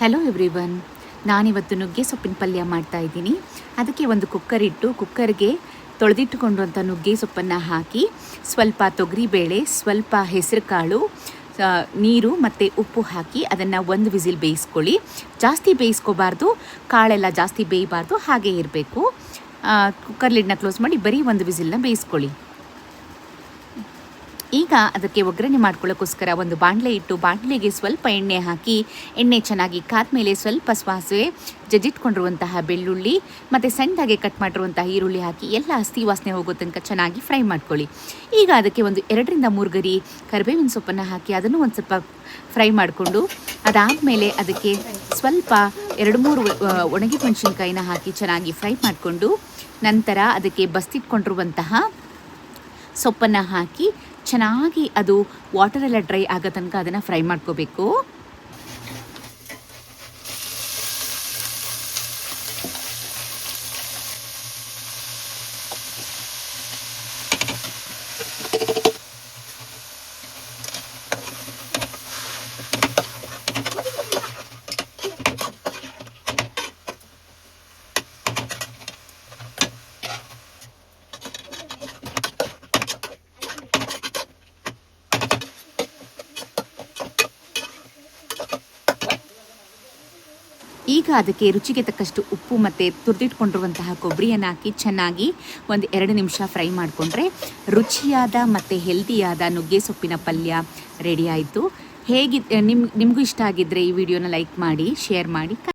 Hello everyone, ನಾನಿವತ್ತು ನುಗ್ಗೆ ಸೊಪ್ಪಿನ ಪಲ್ಯ ಮಾಡ್ತಾಯಿದ್ದೀನಿ. ಅದಕ್ಕೆ ಒಂದು ಕುಕ್ಕರ್ ಇಟ್ಟು ಕುಕ್ಕರ್ಗೆ ತೊಳೆದಿಟ್ಟುಕೊಂಡುವಂಥ ನುಗ್ಗೆ ಸೊಪ್ಪನ್ನು ಹಾಕಿ ಸ್ವಲ್ಪ ತೊಗರಿಬೇಳೆ, ಸ್ವಲ್ಪ ಹೆಸರು ಕಾಳು, ನೀರು ಮತ್ತು ಉಪ್ಪು ಹಾಕಿ ಅದನ್ನು ಒಂದು ವಿಸಿಲ್ ಬೇಯಿಸ್ಕೊಳ್ಳಿ. ಜಾಸ್ತಿ ಬೇಯಿಸ್ಕೋಬಾರ್ದು, ಕಾಳೆಲ್ಲ ಜಾಸ್ತಿ ಬೇಯಬಾರ್ದು, ಹಾಗೇ ಇರಬೇಕು. ಕುಕ್ಕರ್ ಲಿಡ್ನ ಕ್ಲೋಸ್ ಮಾಡಿ ಬರೀ ಒಂದು ವಿಸಿಲ್ನ ಬೇಯಿಸ್ಕೊಳ್ಳಿ. ಈಗ ಅದಕ್ಕೆ ಒಗ್ಗರಣೆ ಮಾಡ್ಕೊಳ್ಳೋಕ್ಕೋಸ್ಕರ ಒಂದು ಬಾಣಲೆ ಇಟ್ಟು ಬಾಣಲೆಗೆ ಸ್ವಲ್ಪ ಎಣ್ಣೆ ಹಾಕಿ, ಎಣ್ಣೆ ಚೆನ್ನಾಗಿ ಕಾದ್ಮೇಲೆ ಸ್ವಲ್ಪ ಸಾಸಿವೆ, ಜಜ್ಜಿಟ್ಕೊಂಡಿರುವಂತಹ ಬೆಳ್ಳುಳ್ಳಿ ಮತ್ತು ಸಣ್ಣದಾಗೆ ಕಟ್ ಮಾಡಿರುವಂತಹ ಈರುಳ್ಳಿ ಹಾಕಿ ಎಲ್ಲ ಹಸಿ ವಾಸನೆ ಹೋಗೋ ತನಕ ಚೆನ್ನಾಗಿ ಫ್ರೈ ಮಾಡ್ಕೊಳ್ಳಿ. ಈಗ ಅದಕ್ಕೆ ಒಂದು 2ರಿಂದ 3 ಗರಿ ಕರಿಬೇವಿನ ಸೊಪ್ಪನ್ನು ಹಾಕಿ ಅದನ್ನು ಒಂದು ಸ್ವಲ್ಪ ಫ್ರೈ ಮಾಡಿಕೊಂಡು, ಅದಾದಮೇಲೆ ಅದಕ್ಕೆ ಸ್ವಲ್ಪ 2-3 ಒಣಗಿ ಮೆಣಸಿನ್ಕಾಯಿನ ಹಾಕಿ ಚೆನ್ನಾಗಿ ಫ್ರೈ ಮಾಡಿಕೊಂಡು, ನಂತರ ಅದಕ್ಕೆ ಬಸ್ತಿಟ್ಕೊಂಡಿರುವಂತಹ ಸೊಪ್ಪನ್ನು ಹಾಕಿ ಚೆನ್ನಾಗಿ ಅದು ವಾಟರೆಲ್ಲ ಡ್ರೈ ಆಗೋ ತನಕ ಅದನ್ನು ಫ್ರೈ ಮಾಡ್ಕೋಬೇಕು. ಈಗ ಅದಕ್ಕೆ ರುಚಿಗೆ ತಕ್ಕಷ್ಟು ಉಪ್ಪು ಮತ್ತು ತುರಿದಿಟ್ಕೊಂಡಿರುವಂತಹ ಕೊಬ್ಬರಿಯನ್ನು ಹಾಕಿ ಚೆನ್ನಾಗಿ ಒಂದು 2 ನಿಮಿಷ ಫ್ರೈ ಮಾಡಿಕೊಂಡ್ರೆ ರುಚಿಯಾದ ಮತ್ತು ಹೆಲ್ದಿಯಾದ ನುಗ್ಗೆ ಸೊಪ್ಪಿನ ಪಲ್ಯ ರೆಡಿ ಆಯಿತು. ನಿಮಗೂ ಇಷ್ಟ ಆಗಿದ್ದರೆ ಈ ವಿಡಿಯೋನ ಲೈಕ್ ಮಾಡಿ, ಶೇರ್ ಮಾಡಿ.